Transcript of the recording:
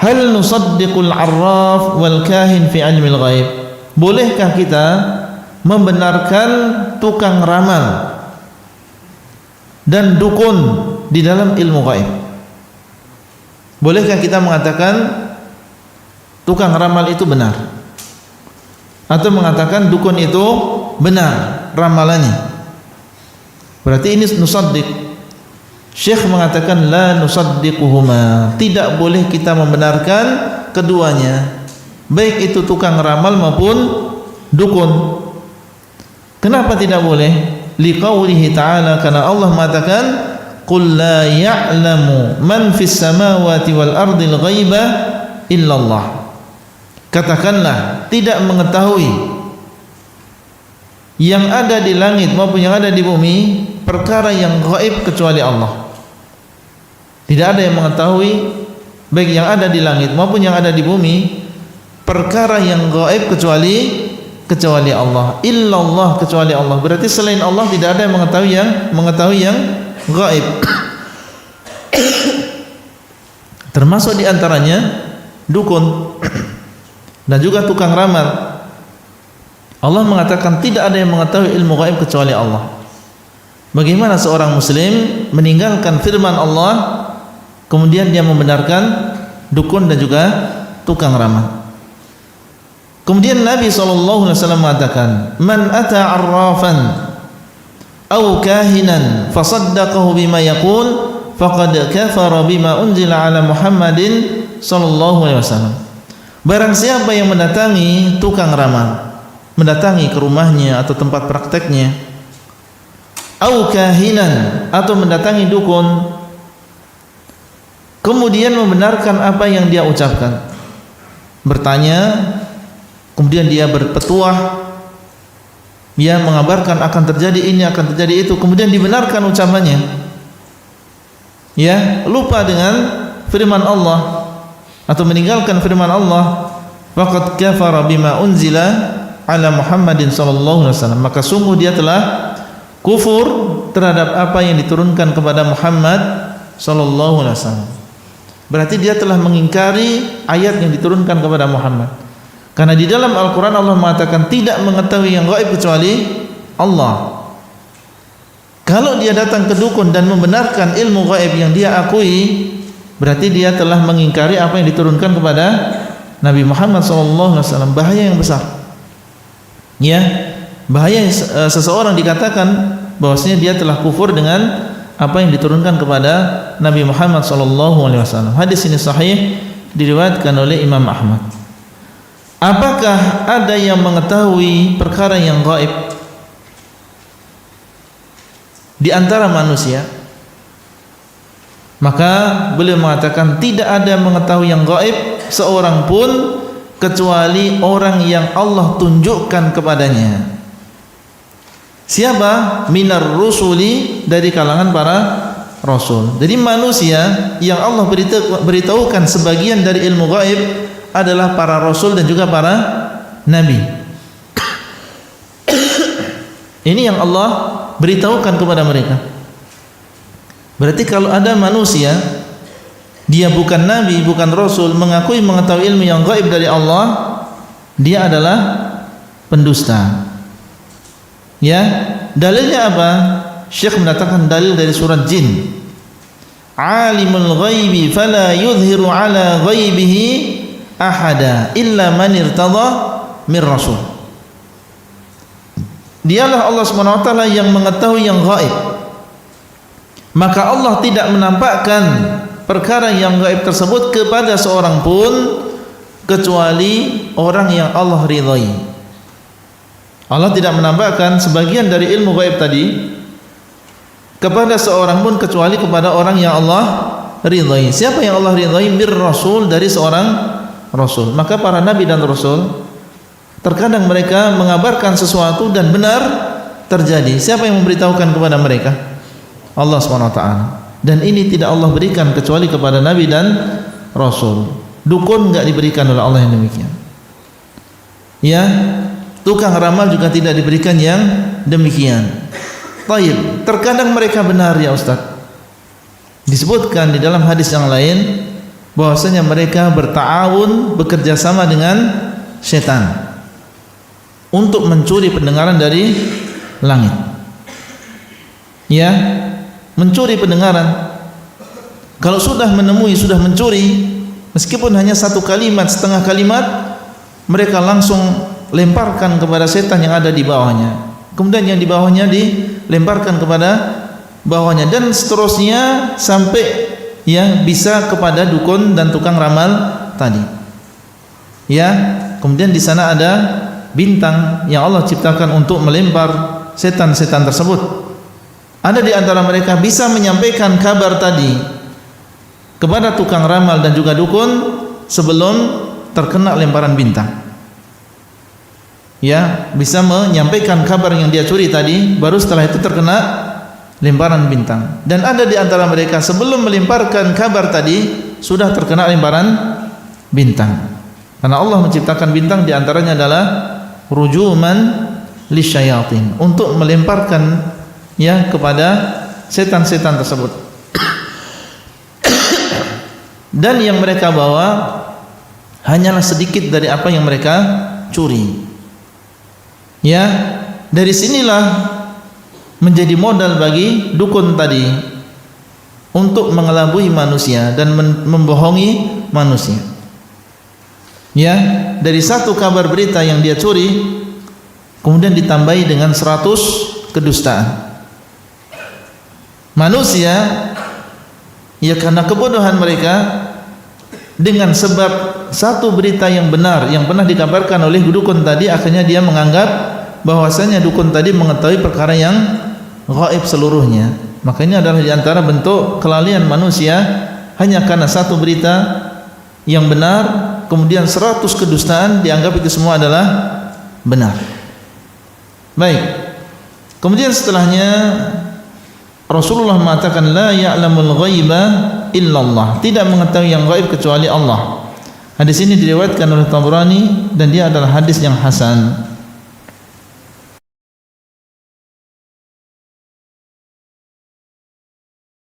hal nusaddiqul arraf wal kahin fi ilmil ghaib? Bolehkah kita membenarkan tukang ramal dan dukun di dalam ilmu gaib? Bolehkah kita mengatakan tukang ramal itu benar, atau mengatakan dukun itu benar ramalannya? Berarti ini nusaddiq. Syekh mengatakan la nusaddiquhuma, tidak boleh kita membenarkan keduanya, baik itu tukang ramal maupun dukun. Kenapa tidak boleh? Liqaulihi ta'ala, karena Allah mengatakan qul la ya'lamu man fis samawati wal ardil ghaiba illallah. Katakanlah, tidak mengetahui yang ada di langit maupun yang ada di bumi perkara yang gaib kecuali Allah. Tidak ada yang mengetahui, baik yang ada di langit maupun yang ada di bumi, perkara yang gaib kecuali Allah. Illallah, kecuali Allah. Berarti selain Allah tidak ada yang mengetahui yang gaib. Termasuk di antaranya dukun dan juga tukang ramal. Allah mengatakan tidak ada yang mengetahui ilmu gaib kecuali Allah. Bagaimana seorang muslim meninggalkan firman Allah kemudian dia membenarkan dukun dan juga tukang ramal? Kemudian Nabi SAW mengatakan, man ata arrafan aw kahinan fasaddaqahu bima yaqul faqad kafara bima unzila ala Muhammadin sallallahu alaihi wasallam. Barang siapa yang mendatangi tukang ramal, mendatangi ke rumahnya atau tempat prakteknya, au kahinan, atau mendatangi dukun, kemudian membenarkan apa yang dia ucapkan, bertanya, kemudian dia berpetuah, dia mengabarkan akan terjadi ini, akan terjadi itu, kemudian dibenarkan ucapannya, ya, lupa dengan firman Allah atau meninggalkan firman Allah, faqad kafara bima unzila ala Muhammadin sallallahu alaihi wasallam, maka sungguh dia telah kufur terhadap apa yang diturunkan kepada Muhammad sallallahu alaihi wasallam. Berarti dia telah mengingkari ayat yang diturunkan kepada Muhammad. Karena di dalam Al-Qur'an Allah mengatakan tidak mengetahui yang gaib kecuali Allah. Kalau dia datang ke dukun dan membenarkan ilmu gaib yang dia akui, berarti dia telah mengingkari apa yang diturunkan kepada Nabi Muhammad sallallahu alaihi wasallam. Bahaya yang besar. Ya, bahaya seseorang dikatakan bahwasanya dia telah kufur dengan apa yang diturunkan kepada Nabi Muhammad sallallahu alaihi wasallam. Hadis ini sahih, diriwayatkan oleh Imam Ahmad. Apakah ada yang mengetahui perkara yang gaib di antara manusia? Maka beliau mengatakan tidak ada yang mengetahui yang gaib seorang pun kecuali orang yang Allah tunjukkan kepadanya. Siapa? Minar rusuli, dari kalangan para rasul. Jadi manusia yang Allah beritahukan sebagian dari ilmu gaib adalah para rasul dan juga para nabi. Ini yang Allah beritahukan kepada mereka. Berarti kalau ada manusia dia bukan nabi, bukan rasul, mengakui mengetahui ilmu yang gaib dari Allah, dia adalah pendusta. Ya, dalilnya apa? Syekh mendatangkan dalil dari surat Jin. Alimul ghaibi fala yuzhiru ala ghaibihi ahada illa man irtada mir rasul. Dialah Allah Subhanahu wa taala yang mengetahui yang gaib. Maka Allah tidak menampakkan perkara yang gaib tersebut kepada seorang pun kecuali orang yang Allah ridhai. Allah tidak menampakkan sebagian dari ilmu gaib tadi kepada seorang pun kecuali kepada orang yang Allah ridhai. Siapa yang Allah ridhai? Mir rasul, dari seorang rasul. Maka para nabi dan rasul terkadang mereka mengabarkan sesuatu dan benar terjadi. Siapa yang memberitahukan kepada mereka? Allah SWT. Dan ini tidak Allah berikan kecuali kepada nabi dan rasul. Dukun enggak diberikan oleh Allah yang demikian. Ya, tukang ramal juga tidak diberikan yang demikian. Taib, terkadang mereka benar ya Ustaz. Disebutkan di dalam hadis yang lain, bahwasanya mereka berta'awun, bekerja sama dengan setan untuk mencuri pendengaran dari langit. Ya, mencuri pendengaran. Kalau sudah menemui, sudah mencuri, meskipun hanya satu kalimat, setengah kalimat, mereka langsung lemparkan kepada setan yang ada di bawahnya. Kemudian yang di bawahnya dilemparkan kepada bawahnya, dan seterusnya sampai ya bisa kepada dukun dan tukang ramal tadi. Ya, kemudian di sana ada bintang yang Allah ciptakan untuk melempar setan-setan tersebut. Ada di antara mereka bisa menyampaikan kabar tadi kepada tukang ramal dan juga dukun sebelum terkena lemparan bintang. Ya, bisa menyampaikan kabar yang dia curi tadi, baru setelah itu terkena lemparan bintang. Dan ada di antara mereka sebelum melemparkan kabar tadi sudah terkena lemparan bintang. Karena Allah menciptakan bintang di antaranya adalah rujuman lisyayatin, untuk melemparkan ya kepada setan-setan tersebut. Dan yang mereka bawa hanyalah sedikit dari apa yang mereka curi. Ya, dari sinilah menjadi modal bagi dukun tadi untuk mengelabui manusia dan membohongi manusia. Ya, dari satu kabar berita yang dia curi kemudian ditambahi dengan 100 kedustaan. Manusia ya karena kebodohan mereka, dengan sebab satu berita yang benar yang pernah dikabarkan oleh dukun tadi, akhirnya dia menganggap bahwasanya dukun tadi mengetahui perkara yang gaib seluruhnya. Maka ini adalah di antara bentuk kelalaian manusia, hanya karena satu berita yang benar kemudian 100 kedustaan dianggap itu semua adalah benar. Baik. Kemudian setelahnya Rasulullah mengatakan la ya'lamul ghaiba illallah, tidak mengetahui yang gaib kecuali Allah. Hadis ini diriwayatkan oleh Tabrani dan dia adalah hadis yang hasan.